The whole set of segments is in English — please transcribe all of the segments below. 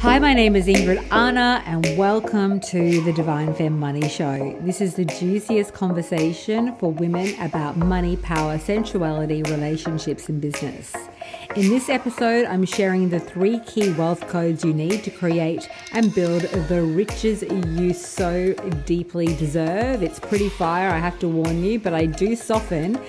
Hi, my name is Ingrid Arna and welcome to the Divine Femme Money Show. This is the juiciest conversation for women about money, power, sensuality, relationships and business. In this episode, I'm sharing the 3 key wealth codes you need to create and build the riches you so deeply deserve. It's pretty fire, I have to warn you, but I do soften.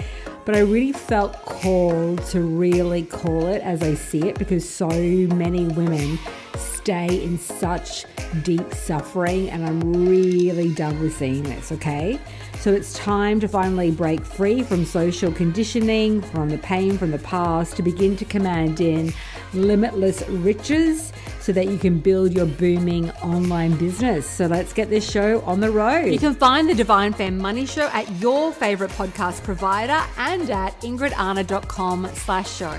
But I really felt called to really call it as I see it because so many women stay in such deep suffering and I'm really done with seeing this, okay? So it's time to finally break free from social conditioning, from the pain from the past, to begin to command in limitless riches so that you can build your booming online business. So let's get this show on the road. You can find the Divine Femme Money Show at your favorite podcast provider and at ingridarna.com/show.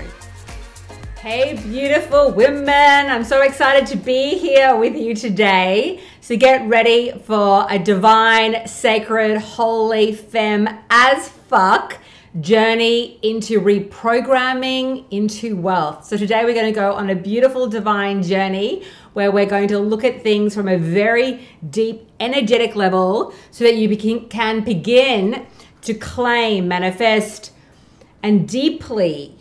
Hey, beautiful women. I'm so excited to be here with you today. So get ready for a divine, sacred, holy, femme as fuck journey into reprogramming into wealth. So today we're going to go on a beautiful divine journey where we're going to look at things from a very deep energetic level so that you can begin to claim, manifest, and deeply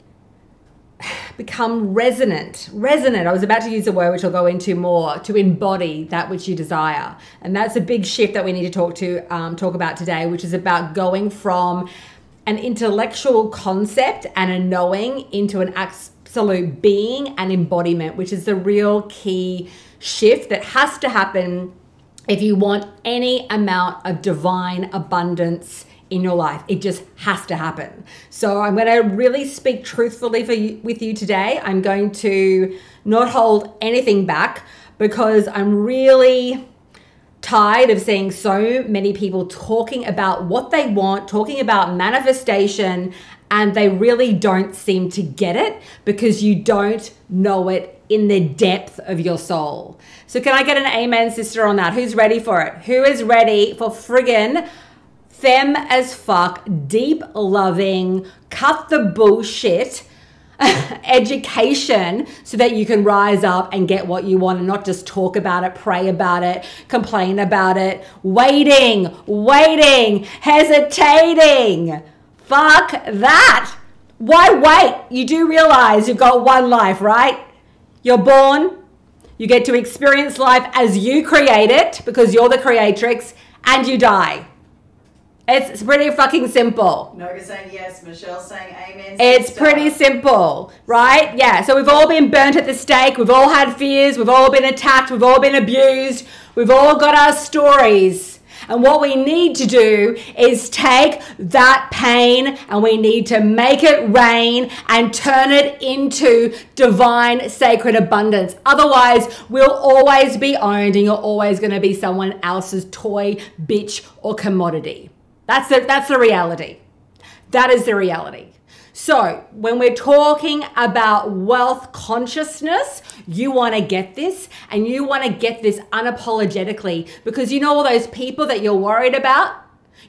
become resonant. I was about to use a word which I'll go into more, to embody that which you desire. And that's a big shift that we need to talk about today, which is about going from an intellectual concept and a knowing into an absolute being and embodiment, which is the real key shift that has to happen if you want any amount of divine abundance in your life. It just has to happen. So I'm going to really speak truthfully with you today. I'm going to not hold anything back because I'm really tired of seeing so many people talking about what they want, talking about manifestation, and they really don't seem to get it because you don't know it in the depth of your soul. So can I get an amen, sister, on that? Who's ready for it? Who is ready for friggin' femme as fuck, deep loving, cut the bullshit education so that you can rise up and get what you want and not just talk about it, pray about it, complain about it, waiting, hesitating. Fuck that. Why wait? You do realize you've got one life, right? You're born, you get to experience life as you create it because you're the creatrix, and you die. It's pretty fucking simple. Noga's saying yes, Michelle's saying amen. It's pretty simple, right? Yeah, so we've all been burnt at the stake. We've all had fears. We've all been attacked. We've all been abused. We've all got our stories. And what we need to do is take that pain and we need to make it rain and turn it into divine, sacred abundance. Otherwise, we'll always be owned and you're always going to be someone else's toy, bitch, or commodity. That's the reality. That is the reality. So when we're talking about wealth consciousness, you want to get this and you want to get this unapologetically because you know all those people that you're worried about?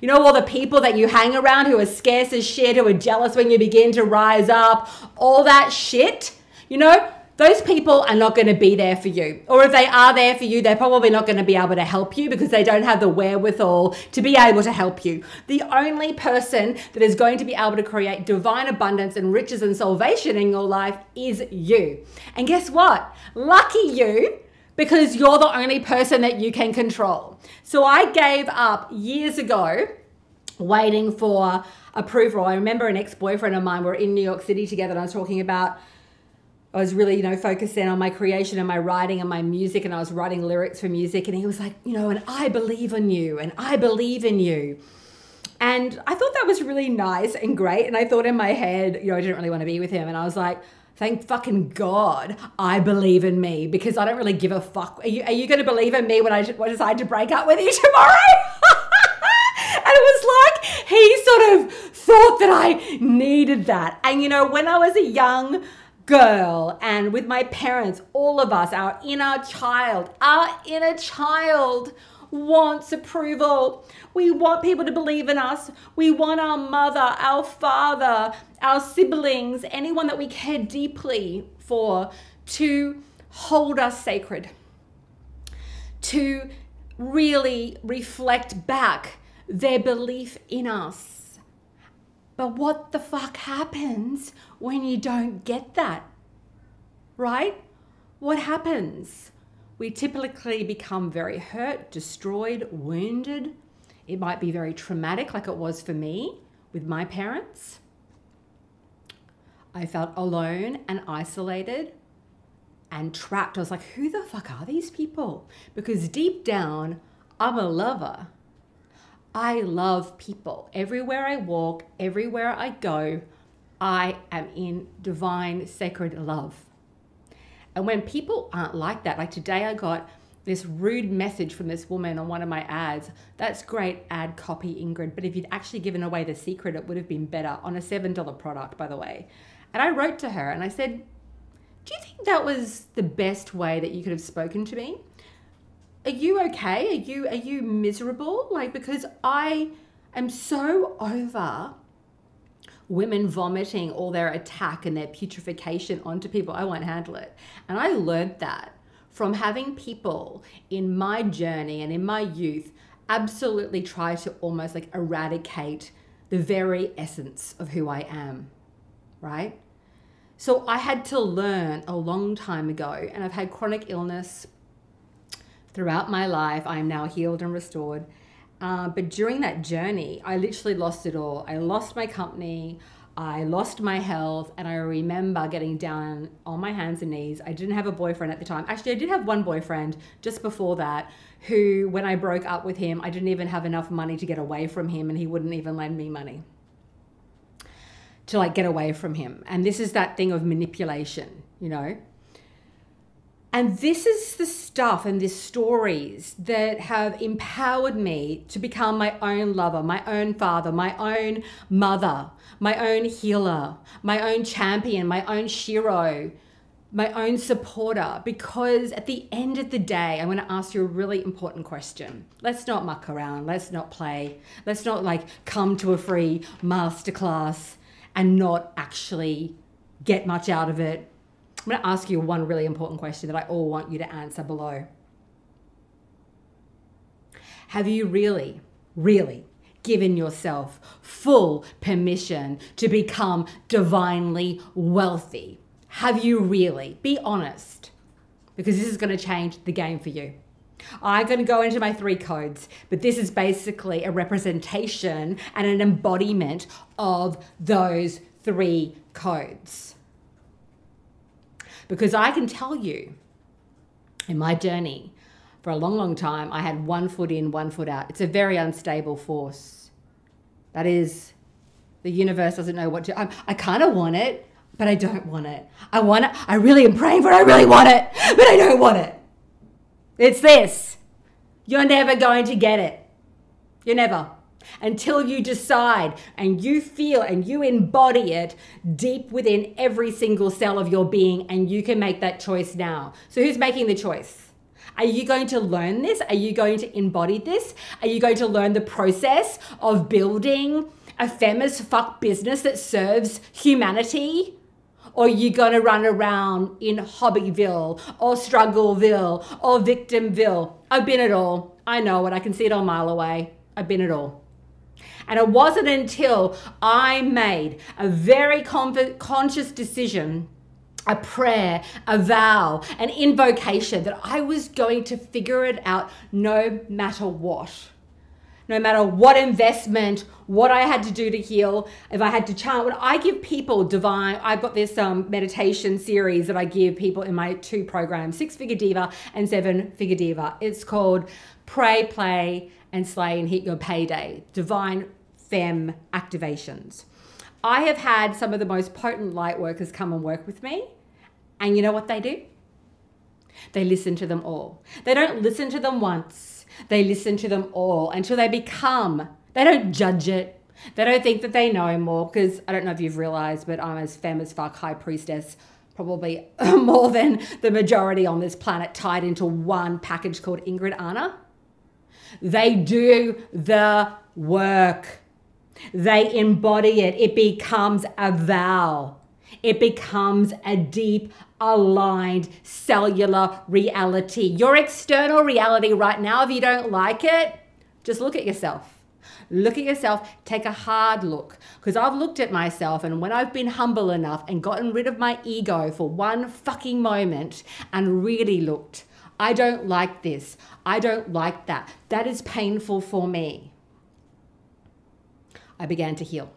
You know all the people that you hang around who are scarce as shit, who are jealous when you begin to rise up, all that shit, you know? Those people are not going to be there for you. Or if they are there for you, they're probably not going to be able to help you because they don't have the wherewithal to be able to help you. The only person that is going to be able to create divine abundance and riches and salvation in your life is you. And guess what? Lucky you, because you're the only person that you can control. So I gave up years ago waiting for approval. I remember an ex-boyfriend of mine, we were in New York City together and I was talking about I was really, focusing on my creation and my writing and my music, and I was writing lyrics for music, and he was like, and I believe in you, and I believe in you. And I thought that was really nice and great, and I thought in my head, I didn't really want to be with him, and I was like, thank fucking God I believe in me, because I don't really give a fuck. Are you going to believe in me when I decide to break up with you tomorrow? And it was like he sort of thought that I needed that. And, when I was a young girl and with my parents, all of us, our inner child wants approval. We want people to believe in us. We want our mother, our father, our siblings, anyone that we care deeply for to hold us sacred, to really reflect back their belief in us. But what the fuck happens when you don't get that, right? What happens? We typically become very hurt, destroyed, wounded. It might be very traumatic, like it was for me with my parents. I felt alone and isolated and trapped. I was like, who the fuck are these people? Because deep down, I'm a lover. I love people. Everywhere I walk, everywhere I go, I am in divine, sacred love. And when people aren't like that, like today I got this rude message from this woman on one of my ads. That's great ad copy, Ingrid, but if you'd actually given away the secret, it would have been better, on a $7 product, by the way. And I wrote to her and I said, do you think that was the best way that you could have spoken to me? Are you okay? Are you miserable? Like, because I am so over women vomiting all their attack and their putrefaction onto people. I won't handle it. And I learned that from having people in my journey and in my youth absolutely try to almost like eradicate the very essence of who I am, right? So I had to learn a long time ago, and I've had chronic illness throughout my life. I am now healed and restored. But during that journey, I literally lost it all. I lost my company, I lost my health, and I remember getting down on my hands and knees. I didn't have a boyfriend at the time. Actually, I did have one boyfriend just before that, who, when I broke up with him, I didn't even have enough money to get away from him, and he wouldn't even lend me money to like get away from him. And this is that thing of manipulation, you know? And this is the stuff and the stories that have empowered me to become my own lover, my own father, my own mother, my own healer, my own champion, my own shiro, my own supporter. Because at the end of the day, I'm going to ask you a really important question. Let's not muck around. Let's not play. Let's not like come to a free masterclass and not actually get much out of it. I'm going to ask you one really important question that I all want you to answer below. Have you really, really given yourself full permission to become divinely wealthy? Have you really? Be honest, because this is going to change the game for you. I'm going to go into my 3 codes, but this is basically a representation and an embodiment of those 3 codes. Because I can tell you, in my journey, for a long, long time, I had 1 foot in, 1 foot out. It's a very unstable force. That is, the universe doesn't know what to, I kind of want it, but I don't want it. I want it, I really am praying for it, I really want it, but I don't want it. It's this. You're never going to get it. You're never. Until you decide and you feel and you embody it deep within every single cell of your being, and you can make that choice now. So who's making the choice? Are you going to learn this? Are you going to embody this? Are you going to learn the process of building a femme as fuck business that serves humanity? Or are you going to run around in Hobbyville or Struggleville or Victimville? I've been it all. I know it. I can see it a mile away. I've been it all. And it wasn't until I made a very conscious decision, a prayer, a vow, an invocation, that I was going to figure it out no matter what. No matter what investment, what I had to do to heal, if I had to chant. When I give people divine, I've got this meditation series that I give people in my 2 programs, 6-Figure Diva and 7-Figure Diva. It's called Pray, Play, and Slay and Hit Your Payday, Divine Femme Activations. I have had some of the most potent light workers come and work with me. And you know what they do? They listen to them all. They don't listen to them once. They listen to them all until they become, they don't judge it. They don't think that they know more, because I don't know if you've realized, but I'm as femme as fuck high priestess, probably more than the majority on this planet, tied into one package called Ingrid Arna. They do the work. They embody it. It becomes a vow. It becomes a deep aligned cellular reality. Your external reality right now, if you don't like it, just look at yourself. Look at yourself, take a hard look. Because I've looked at myself, and when I've been humble enough and gotten rid of my ego for one fucking moment and really looked, I don't like this. I don't like that. That is painful for me. I began to heal.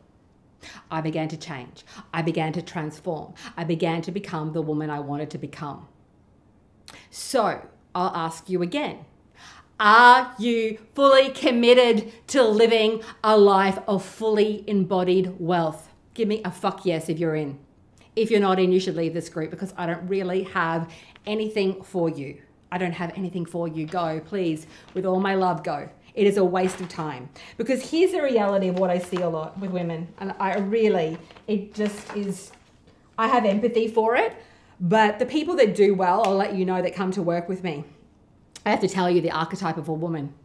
I began to change. I began to transform. I began to become the woman I wanted to become. So I'll ask you again. Are you fully committed to living a life of fully embodied wealth? Give me a fuck yes if you're in. If you're not in, you should leave this group because I don't really have anything for you. I don't have anything for you. Go, please. With all my love, go. It is a waste of time. Because here's the reality of what I see a lot with women. And it just is, I have empathy for it. But the people that do well, I'll let you know, that come to work with me. I have to tell you the archetype of a woman.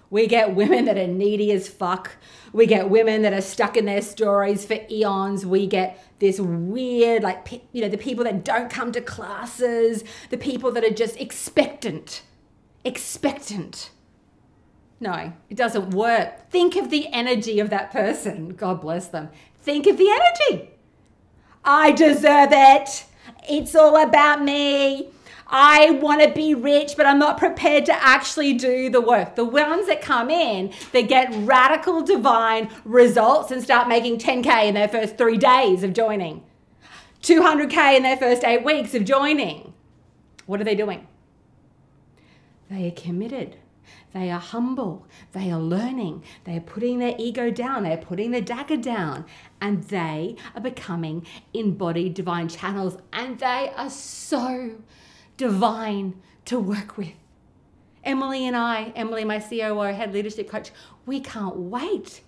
We get women that are needy as fuck. We get women that are stuck in their stories for eons. We get this weird, the people that don't come to classes, the people that are just expectant. No, it doesn't work. Think of the energy of that person. God bless them. Think of the energy. I deserve it. It's all about me. I want to be rich, but I'm not prepared to actually do the work. The ones that come in, they get radical divine results and start making 10K in their first 3 days of joining. 200K in their first 8 weeks of joining. What are they doing? They are committed. They are humble. They are learning. They are putting their ego down. They are putting their dagger down. And they are becoming embodied divine channels. And they are so divine to work with. Emily, my COO, head leadership coach, we can't wait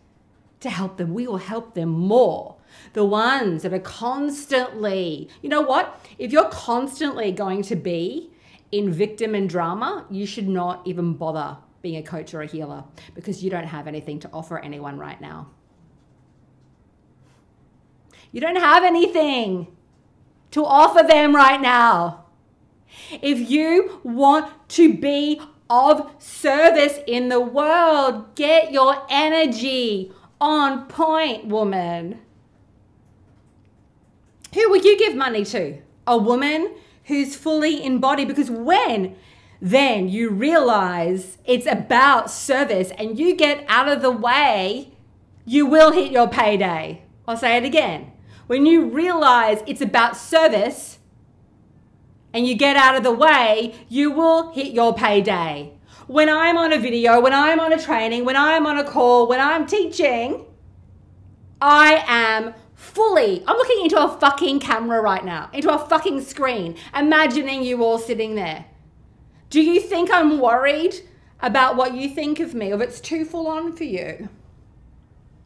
to help them. We will help them more. The ones that are constantly, you know what? If you're constantly going to be in victim and drama, you should not even bother being a coach or a healer because you don't have anything to offer anyone right now. You don't have anything to offer them right now. If you want to be of service in the world, get your energy on point, woman. Who will you give money to? A woman who's fully embodied, because when then you realize it's about service and you get out of the way, you will hit your payday. I'll say it again. When you realize it's about service and you get out of the way, you will hit your payday. When I'm on a video, when I'm on a training, when I'm on a call, when I'm teaching, I'm looking into a fucking camera right now, into a fucking screen, imagining you all sitting there. Do you think I'm worried about what you think of me, or if it's too full on for you?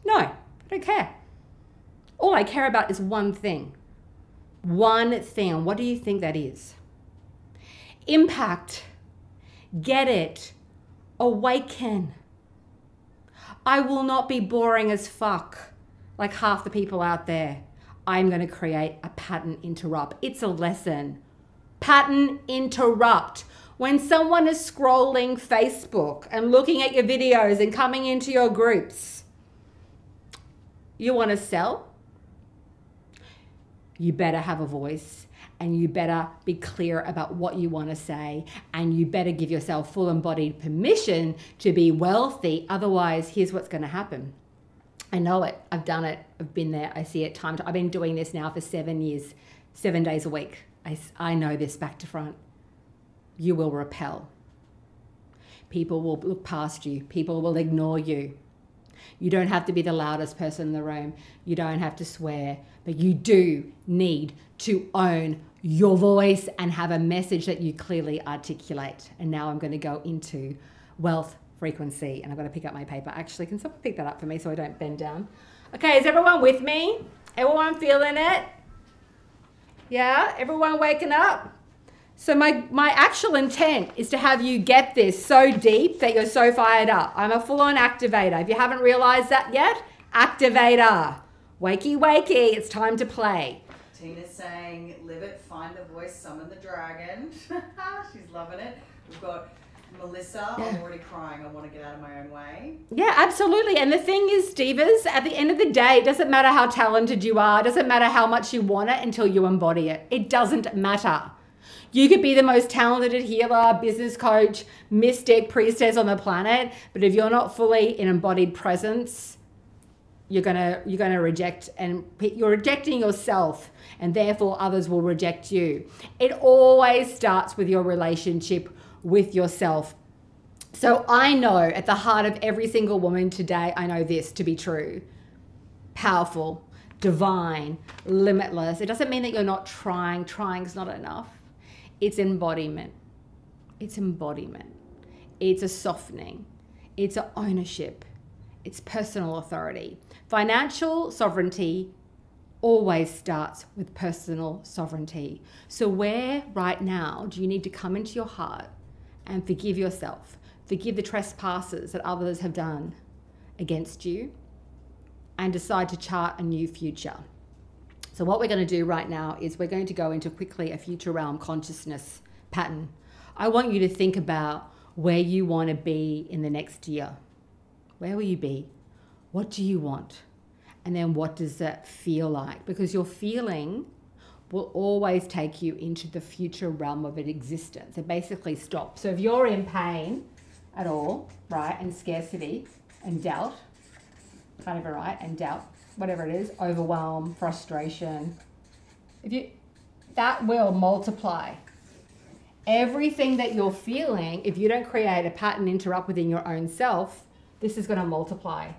No, I don't care. All I care about is one thing. One thing. What do you think that is? Impact. Get it. Awaken. I will not be boring as fuck like half the people out there. I'm going to create a pattern interrupt. It's a lesson. Pattern interrupt. When someone is scrolling Facebook and looking at your videos and coming into your groups, you want to sell? You better have a voice and you better be clear about what you want to say, and you better give yourself full embodied permission to be wealthy. Otherwise, here's what's going to happen. I know it. I've done it. I've been there. I see it time to. I've been doing this now for 7 years, 7 days a week. I know this back to front. You will repel. People will look past you. People will ignore you. You don't have to be the loudest person in the room. You don't have to swear, but you do need to own your voice and have a message that you clearly articulate. And now I'm going to go into wealth frequency, and I've got to pick up my paper. Actually, can someone pick that up for me so I don't bend down? Okay, is everyone with me? Everyone feeling it? Yeah, everyone waking up? So my actual intent is to have you get this so deep that you're so fired up. I'm a full-on activator. If you haven't realized that yet, activator. Wakey, wakey, it's time to play. Tina's saying, live it, find the voice, summon the dragon. She's loving it. We've got Melissa, I'm already crying. I want to get out of my own way. Yeah, absolutely. And the thing is, divas, at the end of the day, it doesn't matter how talented you are. It doesn't matter how much you want it until you embody it. It doesn't matter. You could be the most talented healer, business coach, mystic, priestess on the planet, but if you're not fully in embodied presence, you're gonna reject, and you're rejecting yourself, and therefore others will reject you. It always starts with your relationship with yourself. So I know at the heart of every single woman today, I know this to be true. Powerful, divine, limitless. It doesn't mean that you're not trying. Trying's not enough. It's embodiment. It's embodiment. It's a softening. It's an ownership. It's personal authority. Financial sovereignty always starts with personal sovereignty. So where right now do you need to come into your heart and forgive yourself? Forgive the trespasses that others have done against you and decide to chart a new future. So what we're going to do right now is we're going to go into quickly a future realm consciousness pattern. I want you to think about where you want to be in the next year. Where will you be? What do you want? And then what does that feel like? Because your feeling will always take you into the future realm of an existence. It basically stops. So if you're in pain at all, right, and scarcity and doubt, can't even right, and doubt, whatever it is, overwhelm, frustration, that will multiply. Everything that you're feeling, if you don't create a pattern interrupt within your own self, this is going to multiply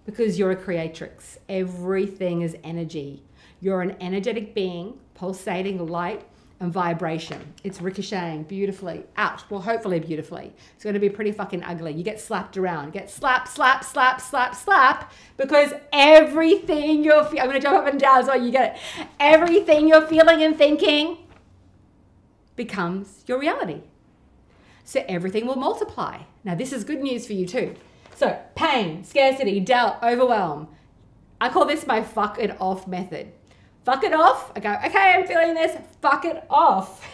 because you're a creatrix. Everything is energy. You're an energetic being, pulsating light and vibration. It's ricocheting beautifully out. Well, hopefully beautifully. It's going to be pretty fucking ugly. You get slapped around. Get slap, slap, slap, slap, slap, because everything you're feeling, I'm going to jump up and down so you get it. Everything you're feeling and thinking becomes your reality. So everything will multiply. Now, this is good news for you too. So pain, scarcity, doubt, overwhelm. I call this my fuck it off method. Fuck it off. I go, okay, I'm feeling this. Fuck it off.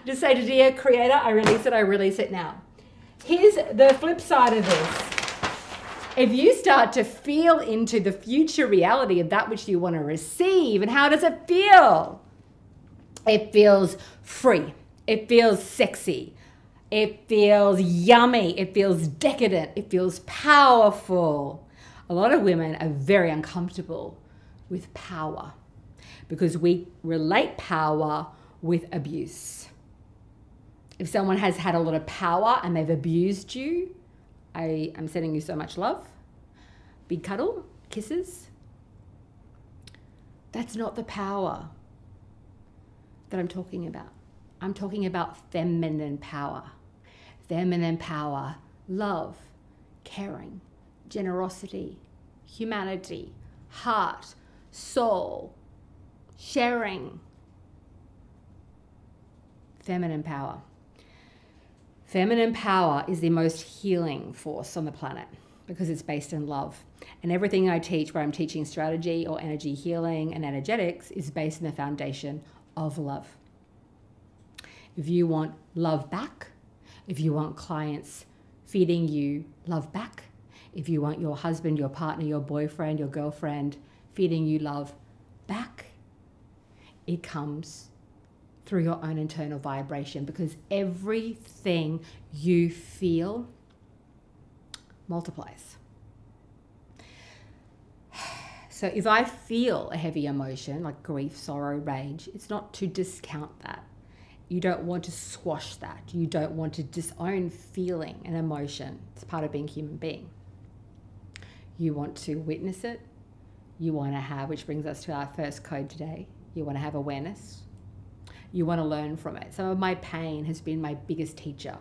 Just say to dear creator, I release it now. Here's the flip side of this. If you start to feel into the future reality of that which you want to receive, and how does it feel? It feels free. It feels sexy. It feels yummy. It feels decadent. It feels powerful. A lot of women are very uncomfortable with power because we relate power with abuse. If someone has had a lot of power and they've abused you, I am sending you so much love. Big cuddle, kisses. That's not the power that I'm talking about. I'm talking about feminine power. Feminine power, love, caring, generosity, humanity, heart, soul, sharing. Feminine power. Feminine power is the most healing force on the planet because it's based in love. And everything I teach, where I'm teaching strategy or energy healing and energetics, is based in the foundation of love. If you want love back, if you want clients feeding you love back, if you want your husband, your partner, your boyfriend, your girlfriend feeding you love back, it comes through your own internal vibration, because everything you feel multiplies. So if I feel a heavy emotion like grief, sorrow, rage, it's not to discount that. You don't want to squash that. You don't want to disown feeling and emotion. It's part of being a human being. You want to witness it. You want to have, which brings us to our first code today, you want to have awareness. You want to learn from it. Some of my pain has been my biggest teacher.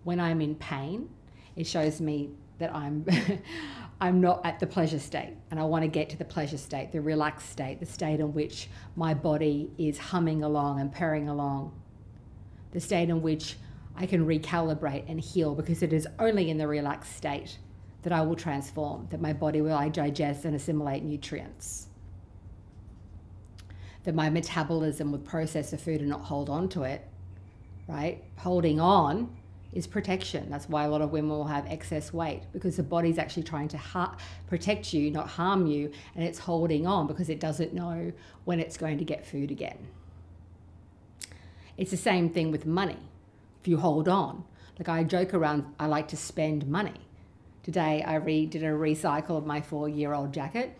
When I'm in pain, it shows me that I'm not at the pleasure state, and I want to get to the pleasure state, the relaxed state, the state in which my body is humming along and purring along, the state in which I can recalibrate and heal, because it is only in the relaxed state that I will transform, that my body will digest and assimilate nutrients. that my metabolism would process the food and not hold on to it, right? Holding on is protection. That's why a lot of women will have excess weight, because the body's actually trying to protect you, not harm you, and it's holding on because it doesn't know when it's going to get food again. It's the same thing with money. If you hold on, like I joke around, I like to spend money. Today I did a recycle of my 4-year-old jacket.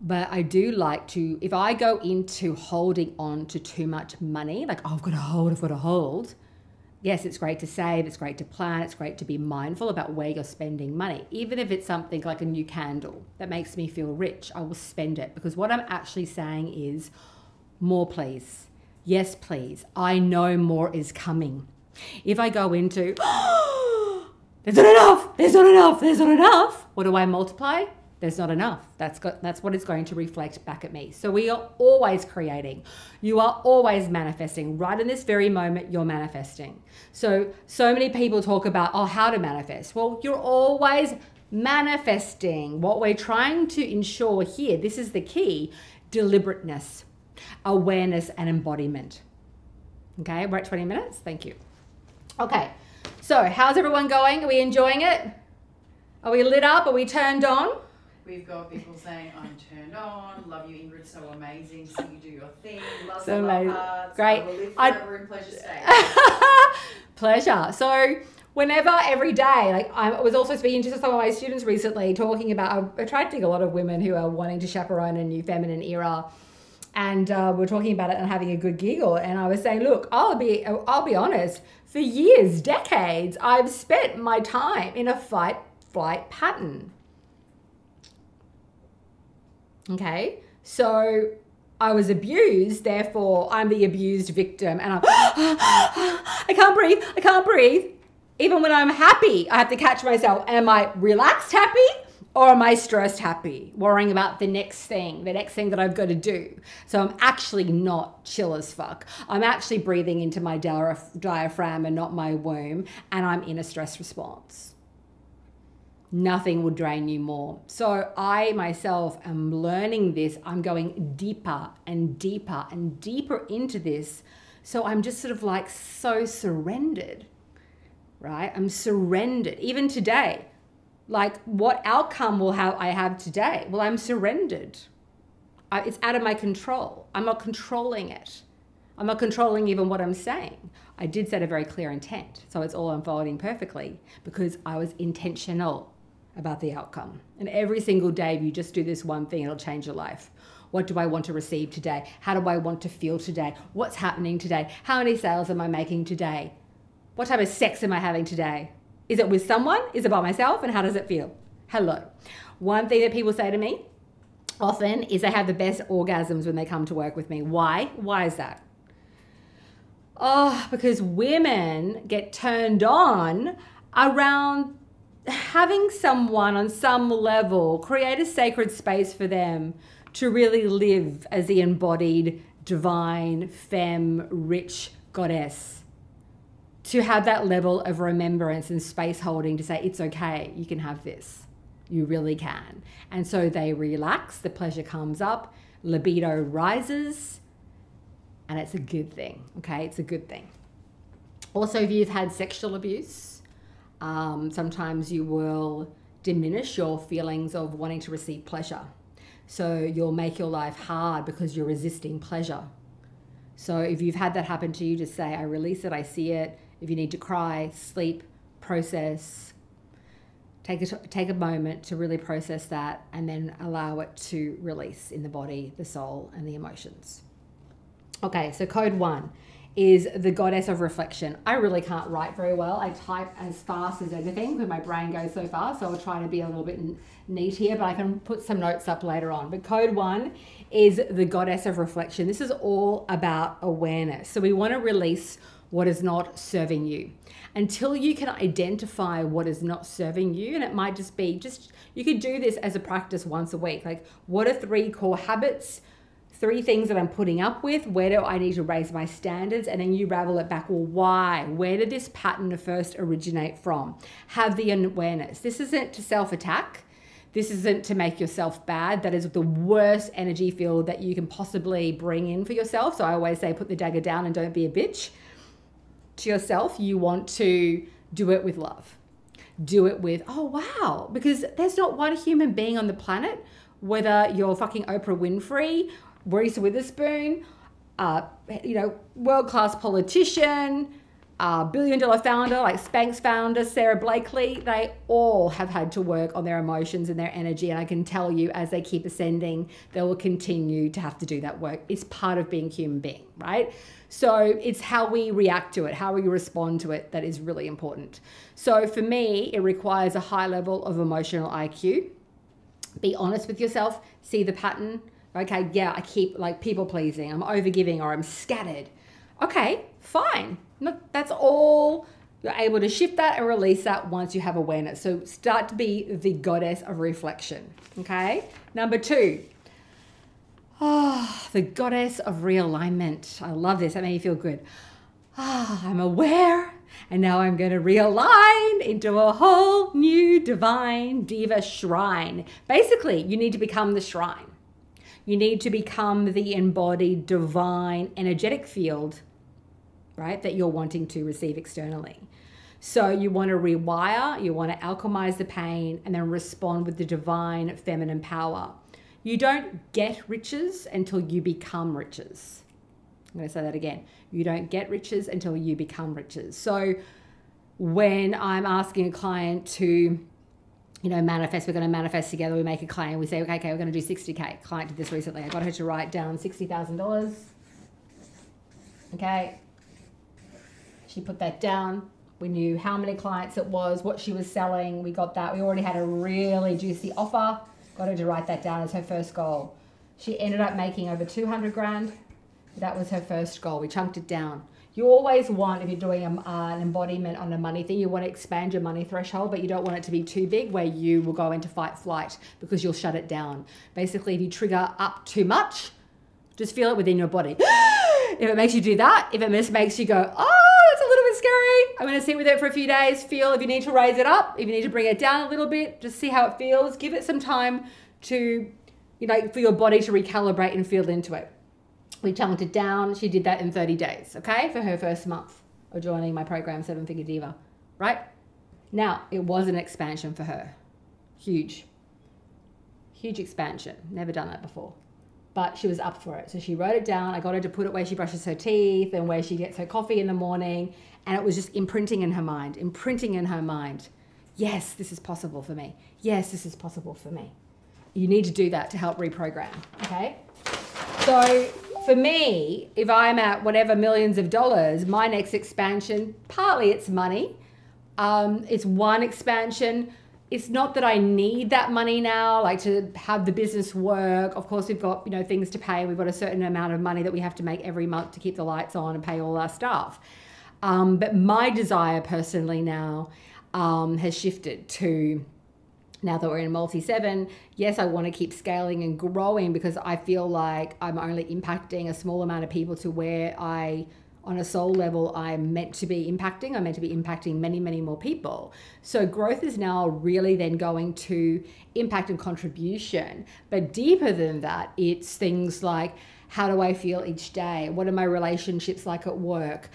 But I do like to, if I go into holding on to too much money, like, oh, I've got to hold. Yes, it's great to save, it's great to plan, it's great to be mindful about where you're spending money. Even if it's something like a new candle that makes me feel rich, I will spend it, because what I'm actually saying is more, please. Yes, please. I know more is coming. If I go into, oh, there's not enough. What do I multiply? There's not enough. That's what it's going to reflect back at me. So we are always creating. You are always manifesting. Right in this very moment, you're manifesting. So many people talk about, oh, how to manifest. Well, you're always manifesting. What we're trying to ensure here, this is the key, deliberateness, awareness, and embodiment. Okay, we're at 20 minutes. Thank you. Okay, so how's everyone going? Are we enjoying it? Are we lit up? Are we turned on? We've got people saying, I'm turned on, love you, Ingrid, so amazing, see you do your thing, love so you, amazing. love hearts, Great. I will live forever in pleasure state. Pleasure. So whenever, every day, like I was also speaking to some of my students recently, talking about, I attracting a lot of women who are wanting to chaperone a new feminine era. And we're talking about it and having a good giggle. And I was saying, look, I'll be honest, for years, decades, I've spent my time in a fight-flight pattern. Okay, so I was abused, therefore I'm the abused victim, and I can't breathe. Even when I'm happy, I have to catch myself. Am I relaxed happy, or am I stressed happy, worrying about the next thing that I've got to do? So I'm actually not chill as fuck. I'm actually breathing into my diaphragm and not my womb, and I'm in a stress response. Nothing will drain you more. So I myself am learning this. I'm going deeper and deeper and deeper into this. So I'm just sort of like so surrendered, right? I'm surrendered. Even today, like what outcome I have today? Well, I'm surrendered. It's out of my control. I'm not controlling it. I'm not controlling even what I'm saying. I did set a very clear intent. So it's all unfolding perfectly because I was intentional about the outcome. And every single day, if you just do this one thing, it'll change your life. What do I want to receive today? How do I want to feel today? What's happening today? How many sales am I making today? What type of sex am I having today? Is it with someone? Is it by myself? And how does it feel? Hello. One thing that people say to me often is they have the best orgasms when they come to work with me. Why? Why is that? Oh, because women get turned on around having someone on some level create a sacred space for them to really live as the embodied, divine, femme, rich goddess. To have that level of remembrance and space holding to say, it's okay, you can have this. You really can. And so they relax, the pleasure comes up, libido rises, and it's a good thing, okay? It's a good thing. Also, if you've had sexual abuse, sometimes you will diminish your feelings of wanting to receive pleasure. So you'll make your life hard because you're resisting pleasure. So if you've had that happen to you, just say, I release it, I see it. If you need to cry, sleep, process, take a moment to really process that and then allow it to release in the body, the soul, and the emotions. Okay, so code 1 is the goddess of reflection. I really can't write very well. I type as fast as anything because my brain goes so fast. So I'll try to be a little bit neat here, but I can put some notes up later on. But code 1 is the goddess of reflection. This is all about awareness. So we want to release what is not serving you. Until you can identify what is not serving you, and it might just be, you could do this as a practice once a week. Like, what are 3 core habits, 3 things that I'm putting up with? Where do I need to raise my standards? And then you ravel it back. Well, why? Where did this pattern first originate from? Have the awareness. This isn't to self-attack. This isn't to make yourself bad. That is the worst energy field that you can possibly bring in for yourself. So I always say, put the dagger down and don't be a bitch to yourself. You want to do it with love. Do it with, oh, wow. Because there's not one human being on the planet, whether you're fucking Oprah Winfrey, Reese Witherspoon, world-class politician, billion-dollar founder like Spanx founder Sarah Blakely, they all have had to work on their emotions and their energy. And I can tell you, as they keep ascending, they will continue to have to do that work. It's part of being a human being, right? So it's how we react to it, how we respond to it, that is really important. So for me, it requires a high level of emotional IQ. Be honest with yourself, see the pattern. Okay, yeah, I keep like people pleasing, I'm overgiving, or I'm scattered. Okay, fine. That's all. You're able to shift that and release that once you have awareness. So start to be the goddess of reflection. Okay. Number 2. The goddess of realignment. I love this. That made me feel good. I'm aware, and now I'm going to realign into a whole new divine diva shrine. Basically, you need to become the shrine. You need to become the embodied divine energetic field, right, that you're wanting to receive externally. So you want to rewire, you want to alchemize the pain, and then respond with the divine feminine power. You don't get riches until you become riches. I'm going to say that again. You don't get riches until you become riches. So when I'm asking a client to, manifest, we're going to manifest together, we make a claim, we say, okay, we're going to do 60K. Client did this recently. I got her to write down $60,000. Okay. She put that down. We knew how many clients it was, what she was selling. We got that. We already had a really juicy offer. Got her to write that down as her first goal. She ended up making over 200 grand. That was her first goal. We chunked it down. You always want, if you're doing an embodiment on a money thing, you want to expand your money threshold, but you don't want it to be too big where you will go into fight flight because you'll shut it down. Basically, if you trigger up too much, just feel it within your body. If it makes you do that, if it just makes you go, oh, that's a little bit scary, I'm going to sit with it for a few days, feel if you need to raise it up, if you need to bring it down a little bit, just see how it feels. Give it some time to, for your body to recalibrate and feel into it. We chunked it down. She did that in 30 days, okay, for her first month of joining my program, 7-Figure Diva, right? Now, it was an expansion for her. Huge expansion. Never done that before. But she was up for it. So she wrote it down. I got her to put it where she brushes her teeth and where she gets her coffee in the morning. And it was just imprinting in her mind. Yes, this is possible for me. Yes, this is possible for me. You need to do that to help reprogram, okay? So for me, if I'm at whatever millions of dollars, my next expansion, partly it's money. It's one expansion. It's not that I need that money now, like to have the business work. Of course, we've got, things to pay. We've got a certain amount of money that we have to make every month to keep the lights on and pay all our staff. But my desire personally now has shifted to, now that we're in multi-7, yes, I want to keep scaling and growing because I feel like I'm only impacting a small amount of people to where on a soul level, I'm meant to be impacting. I'm meant to be impacting many, many more people. So growth is now really then going to impact and contribution. But deeper than that, it's things like, how do I feel each day? What are my relationships like at work?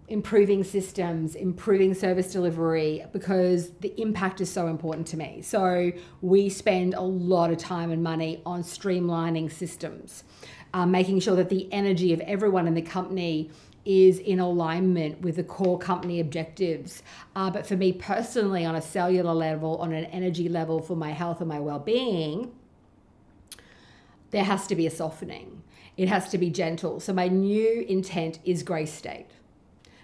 Improving systems, improving service delivery, because the impact is so important to me. So we spend a lot of time and money on streamlining systems. Making sure that the energy of everyone in the company is in alignment with the core company objectives. But for me personally, on a cellular level, on an energy level, for my health and my well-being, there has to be a softening. It has to be gentle. So my new intent is grace state.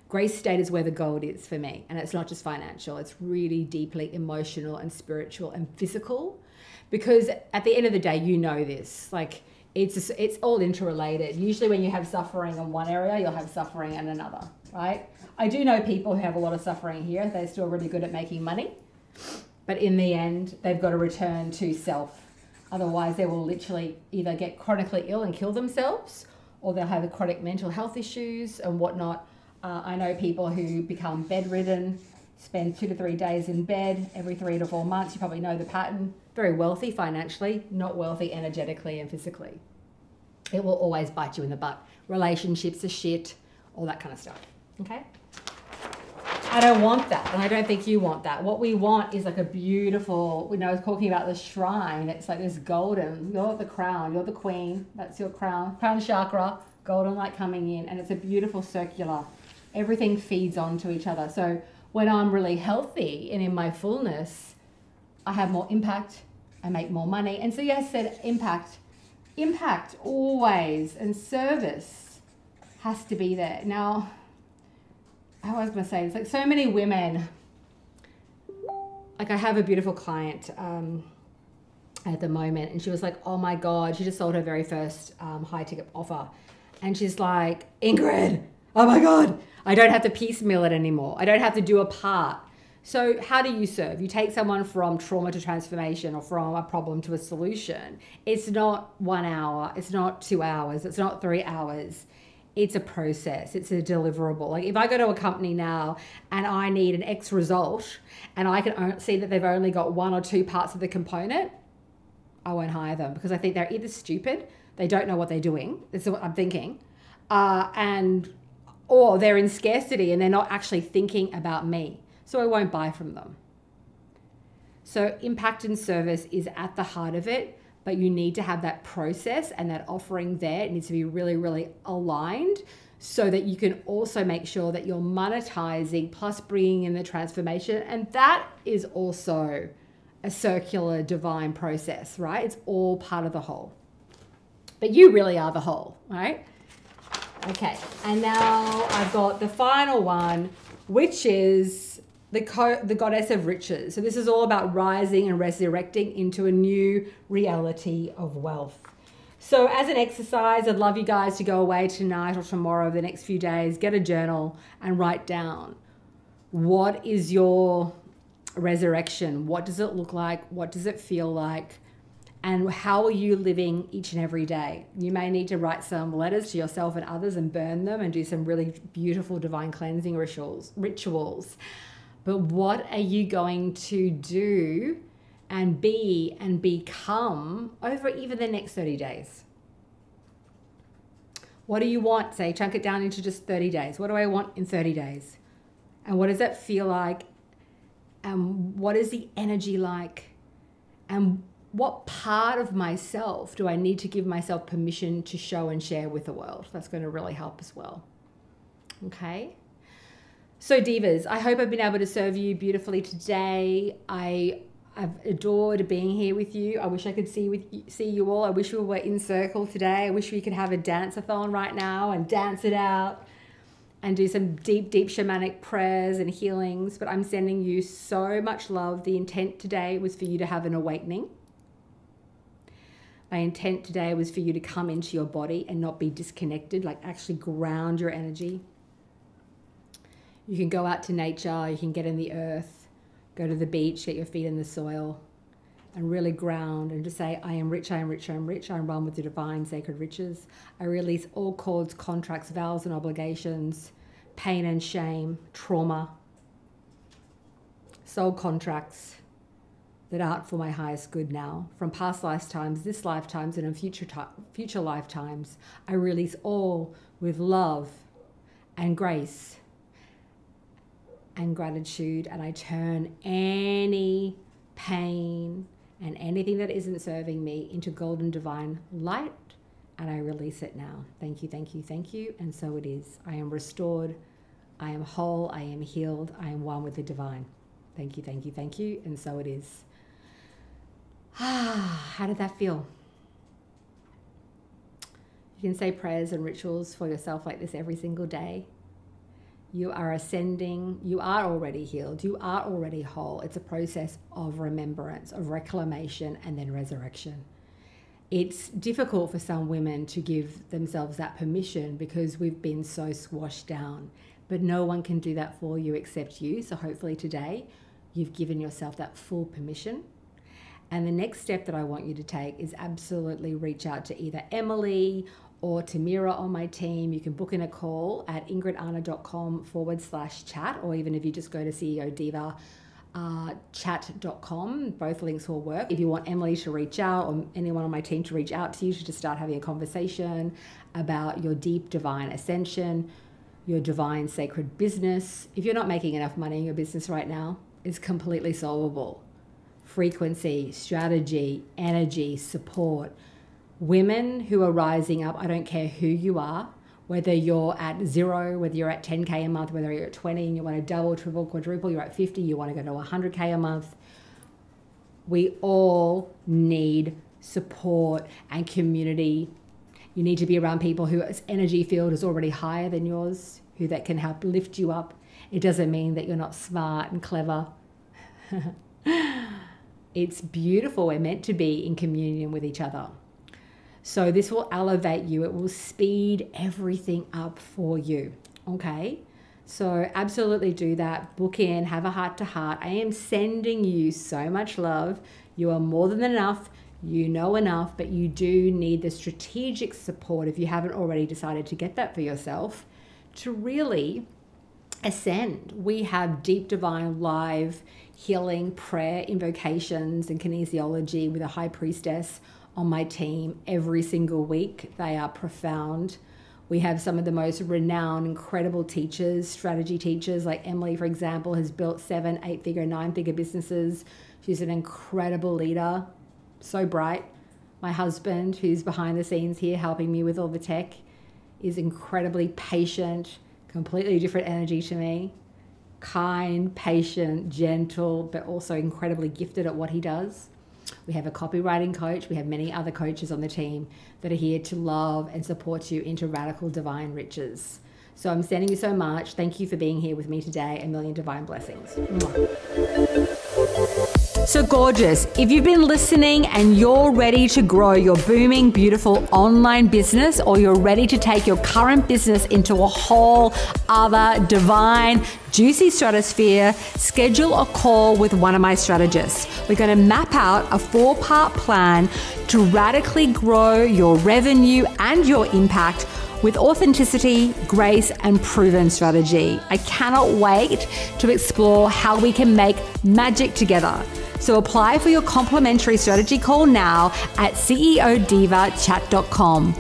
Grace state is where the gold is for me. And it's not just financial. It's really deeply emotional and spiritual and physical. Because at the end of the day, this, it's all interrelated. Usually when you have suffering in one area, you'll have suffering in another, right? I do know people who have a lot of suffering here. They're still really good at making money. But in the end, they've got to return to self. Otherwise, they will literally either get chronically ill and kill themselves, or they'll have chronic mental health issues and whatnot. I know people who become bedridden spend 2 to 3 days in bed every 3 to 4 months. You probably know the pattern. Very wealthy financially, not wealthy energetically and physically. It will always bite you in the butt. Relationships are shit, all that kind of stuff. Okay? I don't want that, and I don't think you want that. What we want is like a beautiful, when I was talking about the shrine, it's like this golden, you're the crown, you're the queen, that's your crown chakra, golden light coming in, and it's a beautiful circular. Everything feeds onto each other. So when I'm really healthy and in my fullness, I have more impact, I make more money. And so yes, said impact always, and service has to be there. Now, I was going to say, it's like so many women, like I have a beautiful client at the moment, and she was like, oh my God, she just sold her very first high ticket offer. And she's like, Ingrid, oh my God, I don't have to piecemeal it anymore. I don't have to do a part. So how do you serve? You take someone from trauma to transformation, or from a problem to a solution. It's not 1 hour. It's not 2 hours. It's not 3 hours. It's a process. It's a deliverable. Like if I go to a company now and I need an X result and I can see that they've only got 1 or 2 parts of the component, I won't hire them, because I think they're either stupid, they don't know what they're doing. That's what I'm thinking. Or they're in scarcity and they're not actually thinking about me. So I won't buy from them. So impact and service is at the heart of it. But you need to have that process and that offering there. It needs to be really, really aligned, so that you can also make sure that you're monetizing plus bringing in the transformation. And that is also a circular divine process, right? It's all part of the whole. But you really are the whole, right? Okay, and now I've got the final one, which is the goddess of riches. So this is all about rising and resurrecting into a new reality of wealth. So as an exercise, I'd love you guys to go away tonight or tomorrow, the next few days, get a journal and write down, what is your resurrection? What does it look like? What does it feel like? And how are you living each and every day? You may need to write some letters to yourself and others and burn them and do some really beautiful divine cleansing rituals. But what are you going to do and be and become over even the next 30 days? What do you want? Say, chunk it down into just 30 days. What do I want in 30 days? And what does that feel like? And what is the energy like? And what part of myself do I need to give myself permission to show and share with the world? That's going to really help as well. Okay. So divas, I hope I've been able to serve you beautifully today. I've adored being here with you. I wish I could see you all. I wish we were in circle today. I wish we could have a dance-a-thon right now and dance it out and do some deep, deep shamanic prayers and healings. But I'm sending you so much love. The intent today was for you to have an awakening. My intent today was for you to come into your body and not be disconnected, like actually ground your energy. You can go out to nature, you can get in the earth, go to the beach, get your feet in the soil, and really ground and just say, I am rich, I am rich, I am rich. I am one with the divine sacred riches. I release all cords, contracts, vows and obligations, pain and shame, trauma, soul contracts that aren't for my highest good now. From past lifetimes, this lifetimes, and in future lifetimes, I release all with love and grace and gratitude, and I turn any pain and anything that isn't serving me into golden divine light, and I release it now. Thank you, thank you, thank you. And so it is. I am restored. I am whole. I am healed. I am one with the divine. Thank you, thank you, thank you. And so it is. How did that feel? You can say prayers and rituals for yourself like this every single day. You are ascending. You are already healed. You are already whole. It's a process of remembrance, of reclamation, and then resurrection. It's difficult for some women to give themselves that permission because we've been so squashed down. But no one can do that for you except you. So hopefully today you've given yourself that full permission. And the next step that I want you to take is absolutely reach out to either Emily or Tamira on my team, you can book in a call at ingridarna.com/chat, or even if you just go to CEO Diva chat.com, both links will work. If you want Emily to reach out or anyone on my team to reach out to you to just start having a conversation about your deep divine ascension, your divine sacred business. If you're not making enough money in your business right now, it's completely solvable. Frequency, strategy, energy, support. Women who are rising up, I don't care who you are, whether you're at 0, whether you're at 10K a month, whether you're at 20 and you want to double, triple, quadruple, you're at 50, you want to go to 100K a month. We all need support and community. You need to be around people whose energy field is already higher than yours, who that can help lift you up. It doesn't mean that you're not smart and clever. It's beautiful. We're meant to be in communion with each other. So this will elevate you. It will speed everything up for you. Okay? So absolutely do that. Book in, have a heart to heart. I am sending you so much love. You are more than enough. You know enough, but you do need the strategic support, if you haven't already decided to get that for yourself, to really ascend. We have deep divine live healing, prayer, invocations, and kinesiology with a high priestess on my team every single week. They are profound. We have some of the most renowned, incredible teachers, strategy teachers, like Emily, for example, has built 7, 8-figure, 9-figure businesses. She's an incredible leader, so bright. My husband, who's behind the scenes here helping me with all the tech, is incredibly patient, completely different energy to me. Kind, patient, gentle, but also incredibly gifted at what he does. We have a copywriting coach. We have many other coaches on the team that are here to love and support you into radical divine riches. So I'm sending you so much. Thank you for being here with me today. A million divine blessings. So gorgeous. If you've been listening and you're ready to grow your booming, beautiful online business, or you're ready to take your current business into a whole other divine, juicy stratosphere, schedule a call with one of my strategists. We're going to map out a 4-part plan to radically grow your revenue and your impact with authenticity, grace, and proven strategy. I cannot wait to explore how we can make magic together. So apply for your complimentary strategy call now at ceodivachat.com.